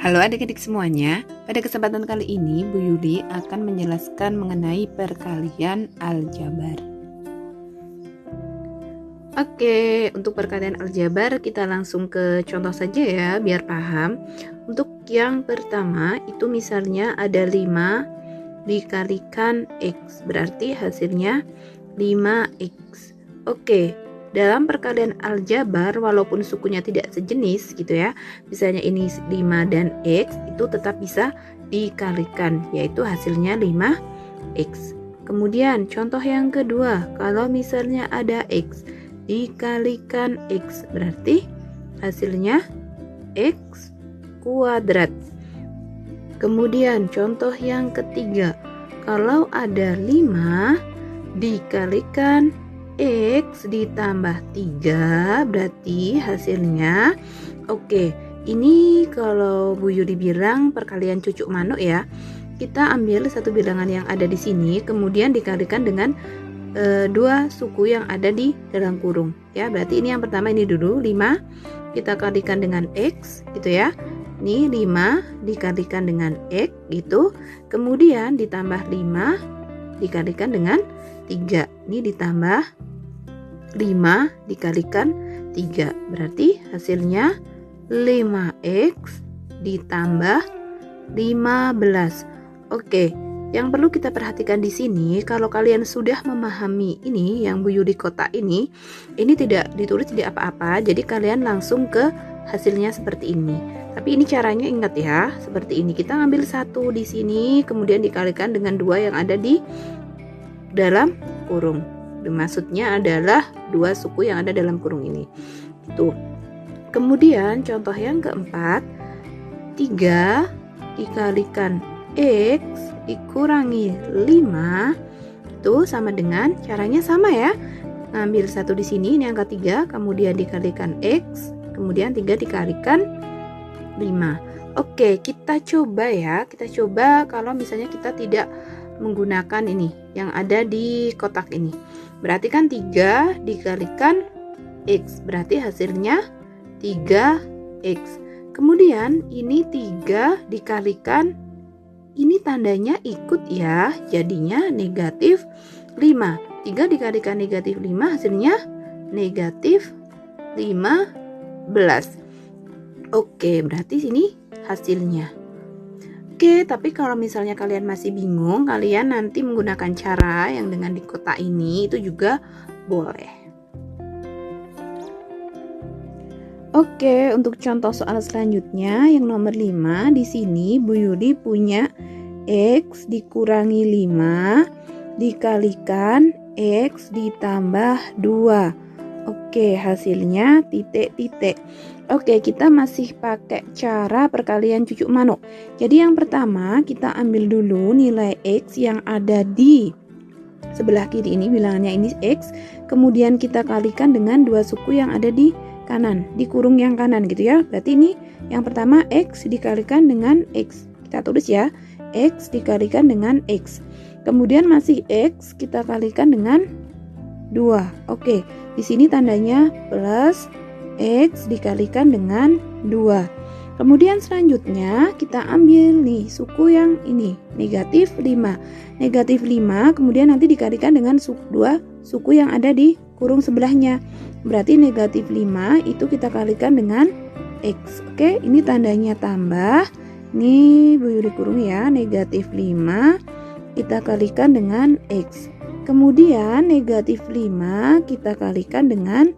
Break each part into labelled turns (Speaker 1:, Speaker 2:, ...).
Speaker 1: Halo adik-adik semuanya, pada kesempatan kali ini Bu Yuli akan menjelaskan mengenai perkalian aljabar. Oke, untuk perkalian aljabar kita langsung ke contoh saja ya biar paham. Untuk yang pertama itu misalnya ada 5 dikalikan X, berarti hasilnya 5X. Oke. Dalam perkalian aljabar, walaupun sukunya tidak sejenis gitu ya, misalnya ini 5 dan X, itu tetap bisa dikalikan, yaitu hasilnya 5X. Kemudian contoh yang kedua, kalau misalnya ada X dikalikan X, berarti hasilnya X kuadrat. Kemudian contoh yang ketiga, kalau ada 5 dikalikan X ditambah 3 berarti hasilnya oke. Ini kalau Bu Yuli bilang perkalian cucuk manuk ya. Kita ambil satu bilangan yang ada di sini kemudian dikalikan dengan dua suku yang ada di dalam kurung ya. Berarti ini yang pertama ini dulu 5 kita kalikan dengan X gitu ya. Ini 5 dikalikan dengan X gitu. Kemudian ditambah 5 dikalikan dengan 3. Ini ditambah 5 dikalikan 3. Berarti hasilnya 5X ditambah 15. Oke, yang perlu kita perhatikan di sini kalau kalian sudah memahami ini yang Bu Yuli kotak ini tidak ditulis tidak apa-apa. Jadi kalian langsung ke hasilnya seperti ini. Tapi ini caranya ingat ya, seperti ini. Kita ambil 1 di sini kemudian dikalikan dengan 2 yang ada di dalam kurung. Maksudnya adalah 2 suku yang ada dalam kurung ini. Itu. Kemudian contoh yang keempat, 3 dikalikan X dikurangi 5 itu sama dengan caranya sama ya. Ngambil 1 di sini, ini angka 3, kemudian dikalikan X, kemudian 3 dikalikan 5. Oke, kita coba ya. Kita coba kalau misalnya kita tidak menggunakan ini yang ada di kotak ini. Berarti kan 3 dikalikan X, berarti hasilnya 3X. Kemudian ini 3 dikalikan, ini tandanya ikut ya, jadinya negatif 5. 3 dikalikan negatif 5 hasilnya negatif 15. Oke, berarti sini hasilnya. Oke, tapi kalau misalnya kalian masih bingung, kalian nanti menggunakan cara yang dengan di kotak ini itu juga boleh. Oke, untuk contoh soal selanjutnya yang nomor 5, di sini Bu Yuli punya X dikurangi 5 dikalikan X ditambah 2. Oke, hasilnya titik-titik. Oke, kita masih pakai cara perkalian cucuk manuk. Jadi yang pertama kita ambil dulu nilai X yang ada di sebelah kiri ini, bilangannya ini X. Kemudian kita kalikan dengan 2 suku yang ada di kanan, di kurung yang kanan gitu ya. Berarti ini yang pertama X dikalikan dengan X. Kita tulis ya, X dikalikan dengan X. Kemudian masih X kita kalikan dengan 2. Oke, di sini tandanya plus X dikalikan dengan 2. Kemudian selanjutnya kita ambil nih suku yang ini negatif 5. Negatif 5 kemudian nanti dikalikan dengan 2 suku yang ada di kurung sebelahnya. Berarti negatif 5 itu kita kalikan dengan X. Oke, ini tandanya tambah. Ini Bu Yuli kurung ya, negatif 5 kita kalikan dengan X. Kemudian negatif 5 kita kalikan dengan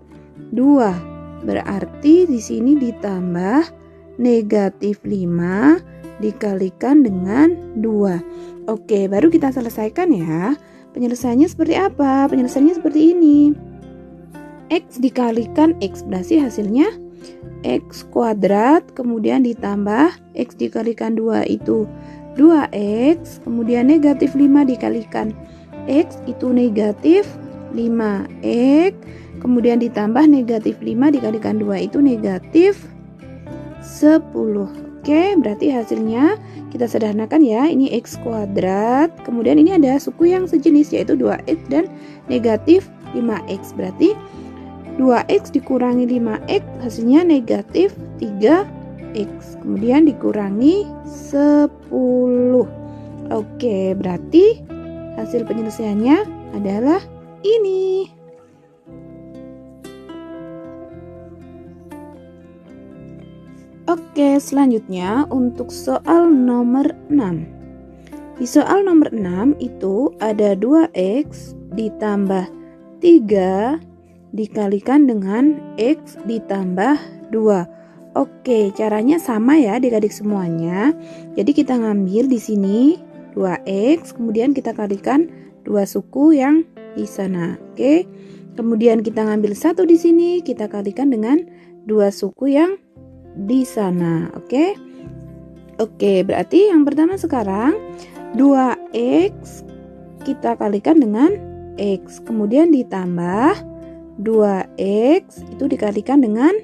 Speaker 1: 2. Berarti di sini ditambah negatif 5 dikalikan dengan 2. Oke, baru kita selesaikan ya. Penyelesaiannya seperti apa? Penyelesaiannya seperti ini. X dikalikan X, berarti hasilnya X kuadrat, kemudian ditambah X dikalikan 2 itu 2X, kemudian negatif 5 dikalikan X itu negatif 5X, kemudian ditambah negatif 5 dikalikan 2 itu negatif 10. Oke, berarti hasilnya kita sederhanakan ya, ini X kuadrat, kemudian ini ada suku yang sejenis yaitu 2X dan negatif 5X. Berarti 2X dikurangi 5X hasilnya negatif 3 X, kemudian dikurangi 10. Oke, berarti hasil penyelesaiannya adalah ini. Oke, selanjutnya untuk soal nomor 6. Di soal nomor 6 itu ada 2X ditambah 3 dikalikan dengan X ditambah 2. Oke, caranya sama ya adik-adik semuanya. Jadi kita ngambil di sini 2X, kemudian kita kalikan 2 suku yang di sana. Oke. Kemudian kita ngambil 1 di sini, kita kalikan dengan 2 suku yang di sana. Oke. Oke, berarti yang pertama sekarang 2X kita kalikan dengan X, kemudian ditambah 2X itu dikalikan dengan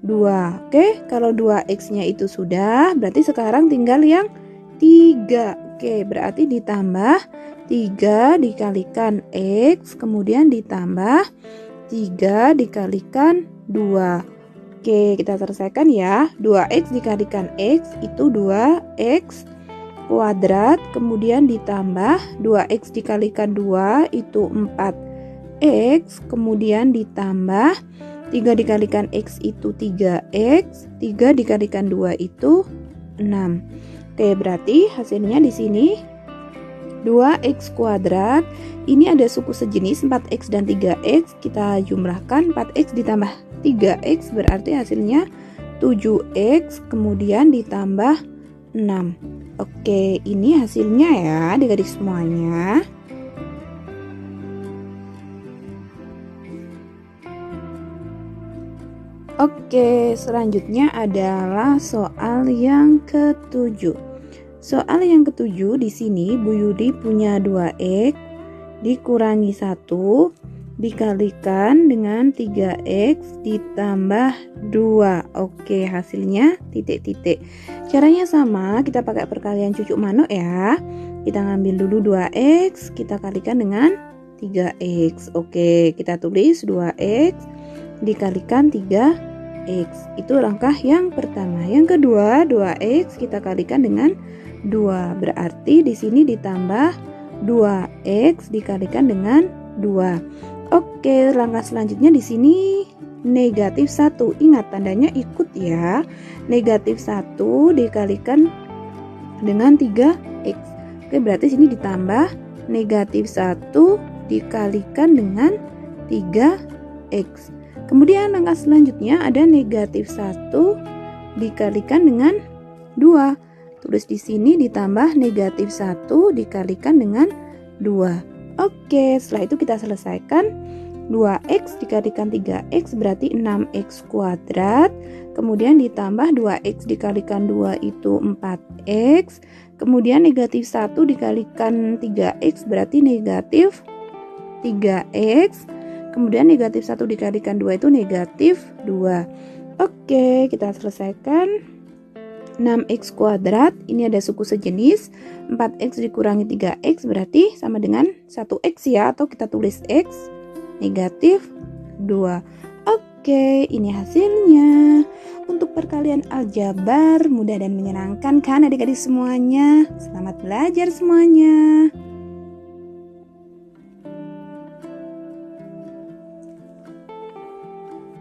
Speaker 1: 2. Oke, kalau 2X nya itu sudah, berarti sekarang tinggal yang 3. Oke, berarti ditambah 3 dikalikan X, kemudian ditambah 3 dikalikan 2. Oke, kita selesaikan ya. 2X dikalikan X itu 2X kuadrat, kemudian ditambah 2X dikalikan 2 itu 4X, kemudian ditambah 3 dikalikan X itu 3X, 3 dikalikan 2 itu 6. Oke, berarti hasilnya di sini 2X kuadrat. Ini ada suku sejenis 4X dan 3X, kita jumlahkan 4X ditambah 3X berarti hasilnya 7X, kemudian ditambah 6. Oke, ini hasilnya ya adik-adik semuanya. Oke, selanjutnya adalah soal yang ke-7. Soal yang ke-7 di sini Bu Yudi punya 2X dikurangi 1 dikalikan dengan 3X ditambah 2. Oke, hasilnya titik-titik. Caranya sama, kita pakai perkalian cucuk manuk ya. Kita ngambil dulu 2X, kita kalikan dengan 3X. Oke, kita tulis 2X dikalikan 3X. Itu langkah yang pertama. Yang kedua, 2X kita kalikan dengan 2. Berarti di sini ditambah 2X dikalikan dengan 2. Oke, langkah selanjutnya di sini negatif 1. Ingat tandanya ikut ya. Negatif 1 dikalikan dengan 3X. Oke, berarti sini ditambah negatif 1 dikalikan dengan 3X. Kemudian langkah selanjutnya ada negatif 1 dikalikan dengan 2. Tulis di sini ditambah negatif 1 dikalikan dengan 2. Oke, setelah itu kita selesaikan. 2X dikalikan 3X berarti 6X kuadrat. Kemudian ditambah 2X dikalikan 2 itu 4X. Kemudian negatif 1 dikalikan 3X berarti negatif 3X. Kemudian negatif 1 dikalikan 2 itu negatif 2. Oke, kita selesaikan. 6X kuadrat, ini ada suku sejenis. 4X dikurangi 3X berarti sama dengan 1X ya, atau kita tulis X negatif 2. Oke, ini hasilnya. Untuk perkalian aljabar mudah dan menyenangkan kan adik-adik semuanya? Selamat belajar semuanya.